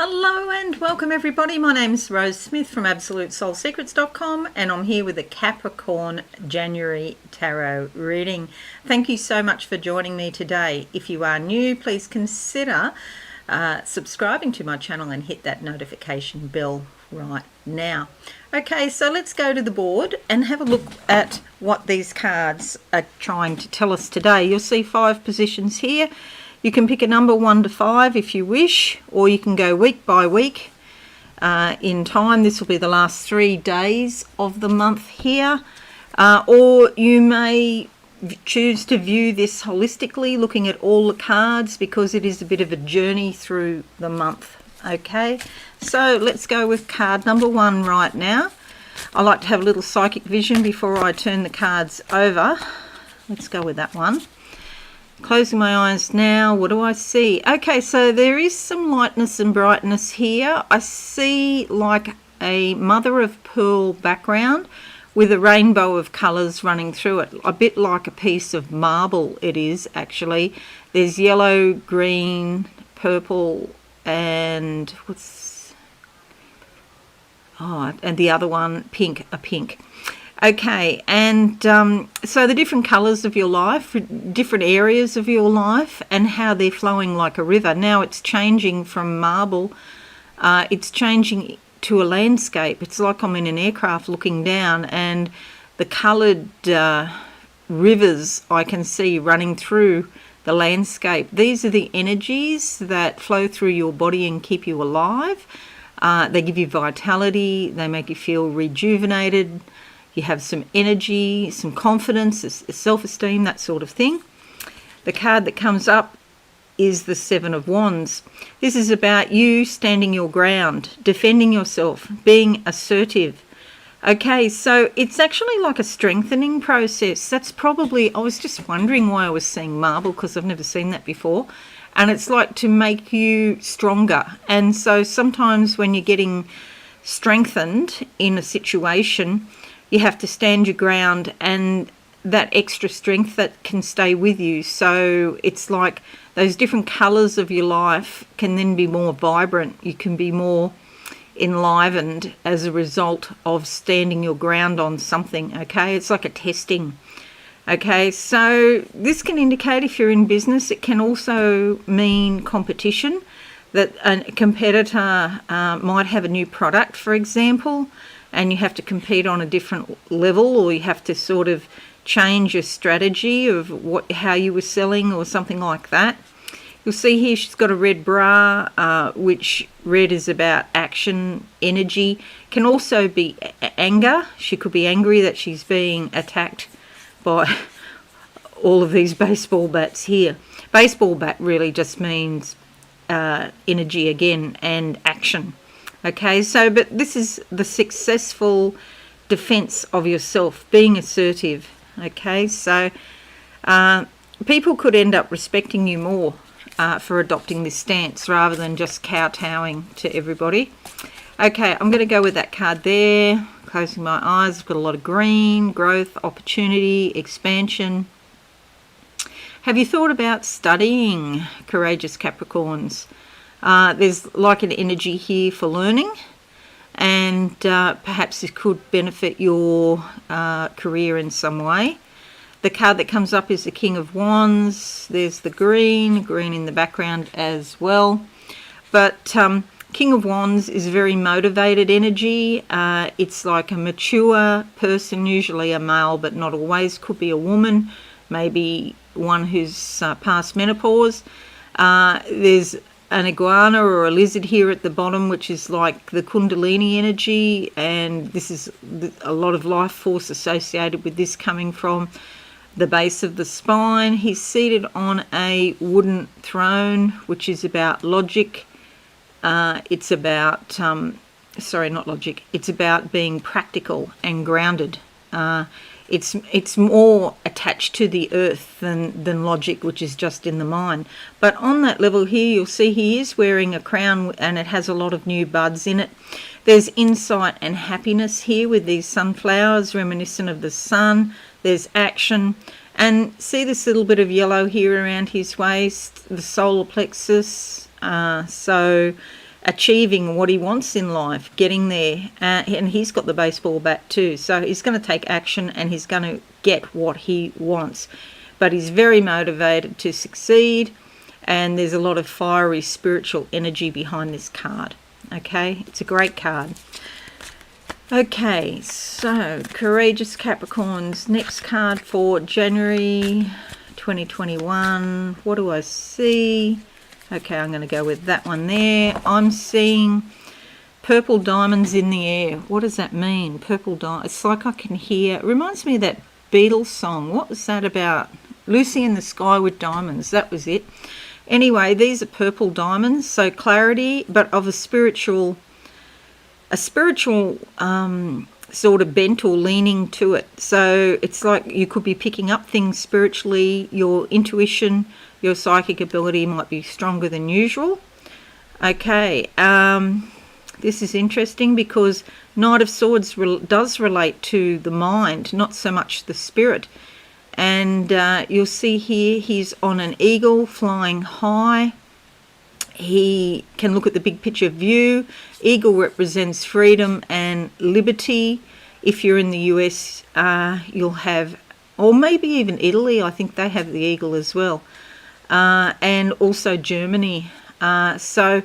Hello and welcome everybody. My name's Rose Smith from AbsoluteSoulSecrets.com and I'm here with a Capricorn January Tarot reading. Thank you so much for joining me today. If you are new, please consider subscribing to my channel and hit that notification bell right now. Okay, so let's go to the board and have a look at what these cards are trying to tell us today. You'll see 5 positions here. You can pick a number 1 to 5 if you wish, or you can go week by week in time. This will be the last 3 days of the month here. Or you may choose to view this holistically, looking at all the cards, because it is a bit of a journey through the month. Okay, so let's go with card number 1 right now. I like to have a little psychic vision before I turn the cards over. Let's go with that one. Closing my eyes now, what do I see? Okay, so there is some lightness and brightness here. I see like a mother of pearl background with a rainbow of colours running through it. A bit like a piece of marble it is actually. There's yellow, green, purple and and the other one pink, a pink. Okay, and so the different colours of your life, different areas of your life, and how they're flowing like a river. Now it's changing from marble, it's changing to a landscape. It's like I'm in an aircraft looking down, and the coloured rivers I can see running through the landscape. These are the energies that flow through your body and keep you alive. They give you vitality, they make you feel rejuvenated. You have some energy, some confidence, self-esteem, that sort of thing. The card that comes up is the 7 of Wands. This is about you standing your ground, defending yourself, being assertive. Okay, so it's actually like a strengthening process. That's probably, I was just wondering why I was seeing marble, because I've never seen that before. And it's like to make you stronger. And so sometimes when you're getting strengthened in a situation, you have to stand your ground, and that extra strength that can stay with you. So it's like those different colours of your life can then be more vibrant. You can be more enlivened as a result of standing your ground on something. Okay, it's like a testing. Okay, so this can indicate if you're in business. It can also mean competition, that a competitor might have a new product, for example, and you have to compete on a different level, or you have to sort of change your strategy of how you were selling or something like that. You'll see here she's got a red bra, which red is about action, energy. Can also be anger. She could be angry that she's being attacked by all of these baseball bats here. Baseball bat really just means energy again and action. Okay, so but this is the successful defense of yourself, being assertive. Okay, so people could end up respecting you more for adopting this stance rather than just kowtowing to everybody. Okay, I'm going to go with that card there. Closing my eyes, I've got a lot of green, growth, opportunity, expansion. Have you thought about studying, courageous Capricorns? There's like an energy here for learning, and perhaps this could benefit your career in some way. The card that comes up is the King of Wands. There's the green in the background as well. But King of Wands is very motivated energy. It's like a mature person, usually a male, but not always. Could be a woman, maybe one who's past menopause. There's an iguana or a lizard here at the bottom, which is like the Kundalini energy, and this is a lot of life force associated with this coming from the base of the spine. He's seated on a wooden throne, which is about logic. It's about not logic, it's about being practical and grounded. It's more attached to the earth than logic, which is just in the mind. But on that level here, you'll see he is wearing a crown, and it has a lot of new buds in it. There's insight and happiness here with these sunflowers reminiscent of the sun. There's action. And see this little bit of yellow here around his waist, the solar plexus. So achieving what he wants in life, getting there. And he's got the baseball bat too. So he's going to take action and he's going to get what he wants. But he's very motivated to succeed. And there's a lot of fiery spiritual energy behind this card. Okay, it's a great card. Okay, so courageous Capricorns, next card for January 2021. What do I see? Okay, I'm going to go with that one there. I'm seeing purple diamonds in the air. What does that mean? Purple diamonds. It's like I can hear. It reminds me of that Beatles song. What was that about? Lucy in the Sky with Diamonds. That was it. Anyway, these are purple diamonds, so clarity, but of a spiritual sort of bent or leaning to it. So it's like you could be picking up things spiritually. Your intuition, your psychic ability might be stronger than usual. Okay, this is interesting because Knight of Swords does relate to the mind, not so much the spirit. And you'll see here he's on an eagle flying high. He can look at the big picture view. Eagle represents freedom and liberty. If you're in the US, you'll have, or maybe even Italy, I think they have the eagle as well. And also Germany. That'll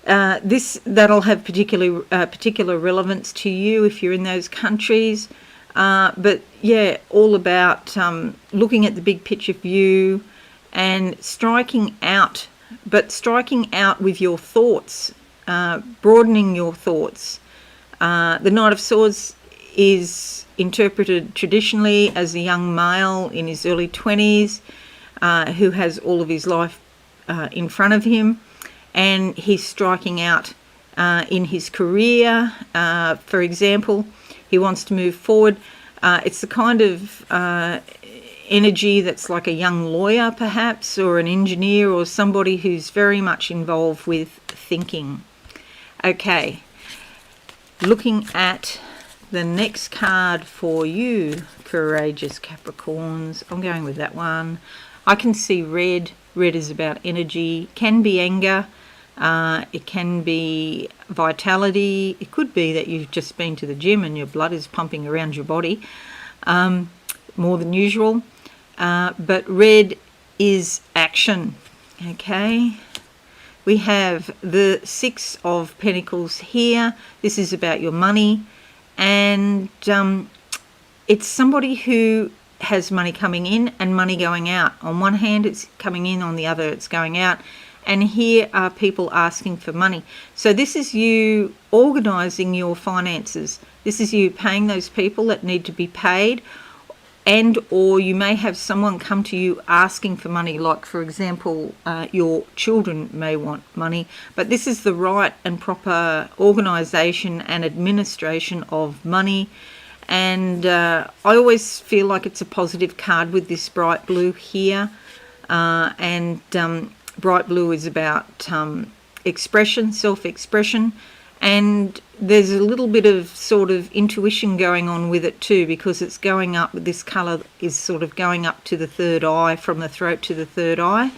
have particular relevance to you if you're in those countries. But yeah, all about looking at the big picture view and striking out, but striking out with your thoughts, broadening your thoughts. The Knight of Swords is interpreted traditionally as a young male in his early 20s who has all of his life in front of him, and he's striking out in his career. For example, he wants to move forward. It's the kind of energy that's like a young lawyer perhaps, or an engineer, or somebody who's very much involved with thinking. Okay, looking at the next card for you, courageous Capricorns. I'm going with that one. I can see red. Red is about energy, can be anger. It can be vitality. It could be that you've just been to the gym and your blood is pumping around your body more than usual. But red is action. Okay. We have the Six of Pentacles here. This is about your money. And it's somebody who has money coming in and money going out. On one hand, it's coming in. On the other, it's going out. And here are people asking for money. So this is you organising your finances. This is you paying those people that need to be paid, and or you may have someone come to you asking for money, like for example your children may want money, but this is the right and proper organisation and administration of money. And I always feel like it's a positive card with this bright blue here, and bright blue is about expression, self-expression, and there's a little bit of sort of intuition going on with it too, because it's going up, this colour is sort of going up to the third eye, from the throat to the third eye.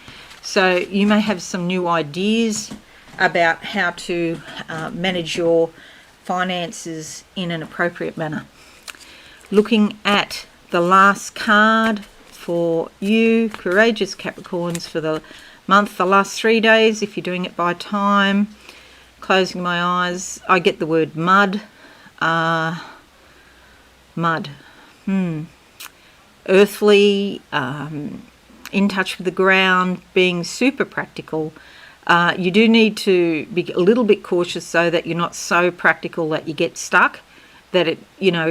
So you may have some new ideas about how to manage your finances in an appropriate manner. Looking at the last card for you, courageous Capricorns, for the month, the last 3 days, if you're doing it by time. Closing my eyes, I get the word mud. Mud. Earthly, in touch with the ground, being super practical. You do need to be a little bit cautious so that you're not so practical that you get stuck, that it,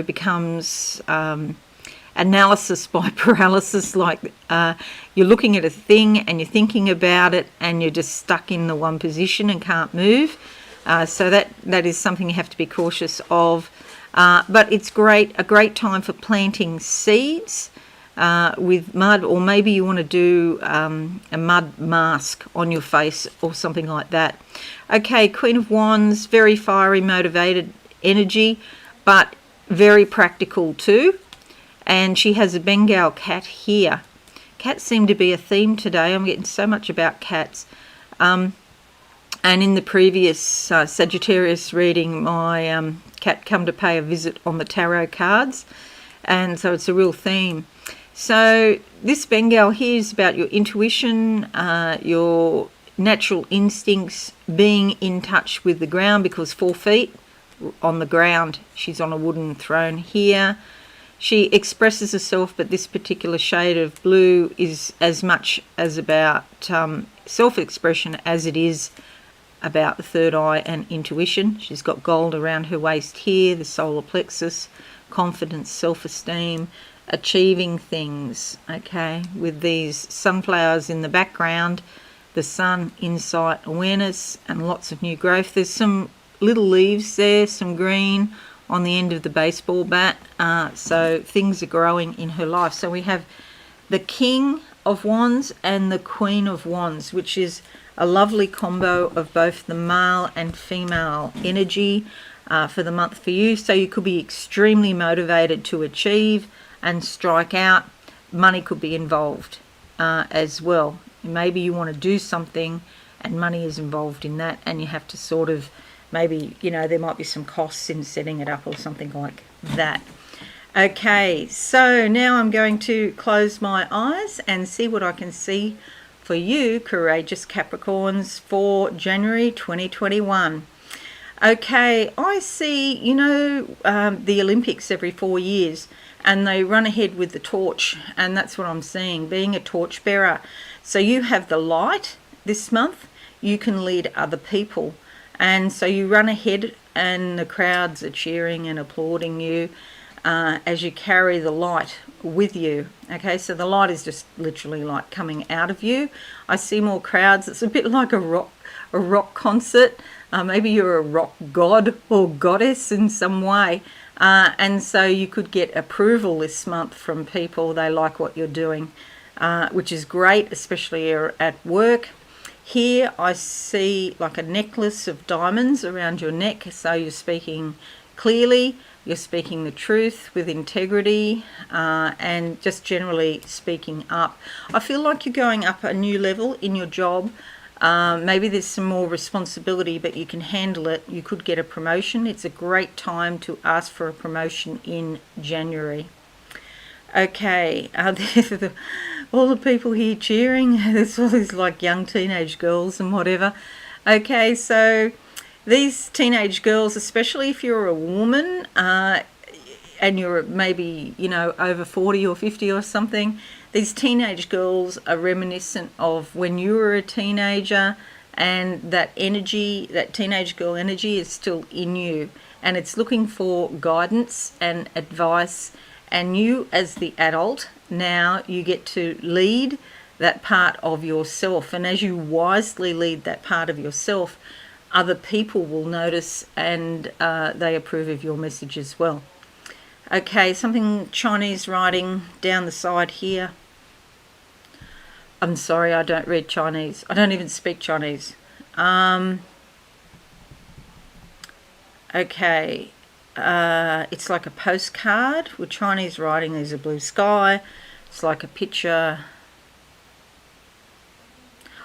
becomes analysis by paralysis, like you're looking at a thing and you're thinking about it and you're just stuck in the one position and can't move. So that is something you have to be cautious of. But it's a great time for planting seeds with mud, or maybe you want to do a mud mask on your face or something like that. Okay, Queen of Wands, very fiery, motivated energy, but very practical too. And she has a Bengal cat here. Cats seem to be a theme today. I'm getting so much about cats. And in the previous Sagittarius reading, my cat come to pay a visit on the tarot cards. And so it's a real theme. So this Bengal here is about your intuition, your natural instincts, being in touch with the ground, because 4 feet on the ground, she's on a wooden throne here. She expresses herself, but this particular shade of blue is as much as about self-expression as it is about the third eye and intuition. She's got gold around her waist here, the solar plexus, confidence, self-esteem, achieving things, okay, with these sunflowers in the background, the sun, insight, awareness, and lots of new growth. There's some little leaves there, some green on the end of the baseball bat, so things are growing in her life. So we have the King of Wands and the Queen of Wands, which is a lovely combo of both the male and female energy for the month for you. So you could be extremely motivated to achieve and strike out. Money could be involved as well. Maybe you want to do something and money is involved in that, and you have to sort of, maybe, you know, there might be some costs in setting it up or something like that. Okay, so now I'm going to close my eyes and see what I can see for you, courageous Capricorns, for January 2021. Okay, I see, you know, the Olympics every 4 years, and they run ahead with the torch, and that's what I'm seeing, being a torch bearer. So you have the light this month, you can lead other people, and so you run ahead and the crowds are cheering and applauding you as you carry the light with you. Okay, so the light is just literally like coming out of you. I see more crowds. It's a bit like a rock concert. Maybe you're a rock god or goddess in some way, and so you could get approval this month from people. They like what you're doing, which is great, especially at work. Here I see like a necklace of diamonds around your neck, so you're speaking clearly, you're speaking the truth with integrity, and just generally speaking up. I feel like you're going up a new level in your job. Maybe there's some more responsibility, but you can handle it. You could get a promotion. It's a great time to ask for a promotion in January. Okay, all the people here cheering. There's all these like young teenage girls and whatever. Okay, so these teenage girls, especially if you're a woman and you're maybe, you know, over 40 or 50 or something, these teenage girls are reminiscent of when you were a teenager, and that energy, that teenage girl energy, is still in you, and it's looking for guidance and advice. And you, as the adult, now you get to lead that part of yourself, and as you wisely lead that part of yourself, other people will notice, and they approve of your message as well. Okay, something Chinese writing down the side here. I'm sorry, I don't read Chinese. I don't even speak Chinese. Okay, it's like a postcard with Chinese writing. There's a blue sky. It's like a picture.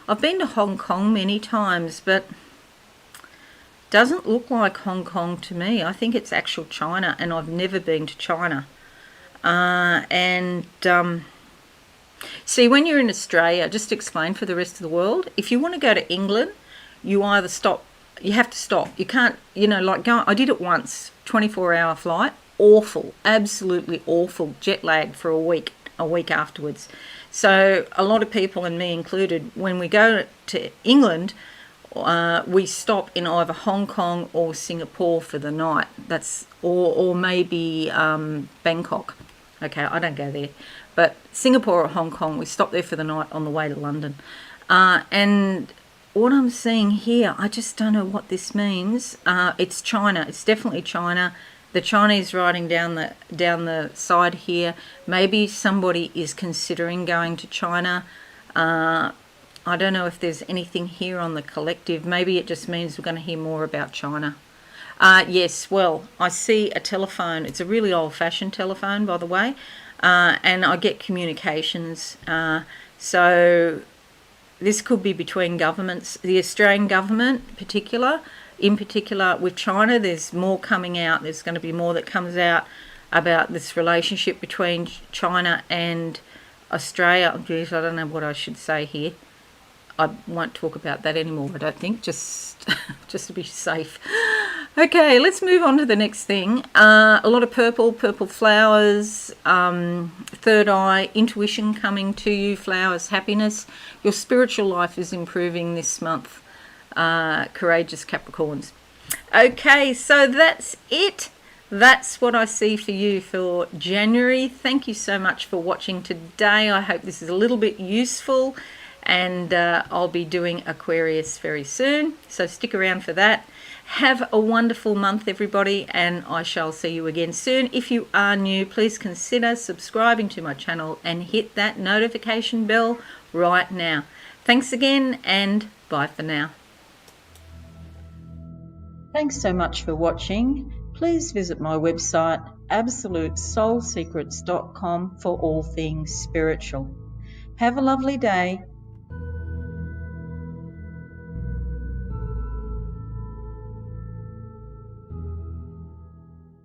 I've been to Hong Kong many times, but doesn't look like Hong Kong to me. I think it's actual China, and I've never been to China. See, when you're in Australia, just to explain for the rest of the world, if you want to go to England, you either stop, you have to stop. You can't, you know, like go. I did it once, 24-hour flight, awful, absolutely awful, jet lagged for a week afterwards. So a lot of people, and me included, when we go to England, we stop in either Hong Kong or Singapore for the night. That's or maybe Bangkok. Okay, I don't go there, but Singapore or Hong Kong, we stop there for the night on the way to London. And what I'm seeing here, I just don't know what this means. It's China. It's definitely China. The Chinese writing down the side here. Maybe somebody is considering going to China. I don't know if there's anything here on the collective. Maybe it just means we're going to hear more about China. Yes, well, I see a telephone. It's a really old-fashioned telephone, by the way, and I get communications. So this could be between governments, the Australian government in particular with China. There's more coming out. There's going to be more that comes out about this relationship between China and Australia. Geez, I don't know what I should say here. I won't talk about that anymore, I don't think, just to be safe. Okay, let's move on to the next thing. A lot of purple flowers, third eye, intuition coming to you, flowers, happiness. Your spiritual life is improving this month, courageous Capricorns. Okay, so that's it. That's what I see for you for January. Thank you so much for watching today. I hope this is a little bit useful, and I'll be doing Aquarius very soon, so stick around for that. Have a wonderful month, everybody, and I shall see you again soon. If you are new, please consider subscribing to my channel and hit that notification bell right now. Thanks again, and bye for now. Thanks so much for watching. Please visit my website absolutesoulsecrets.com for all things spiritual. Have a lovely day.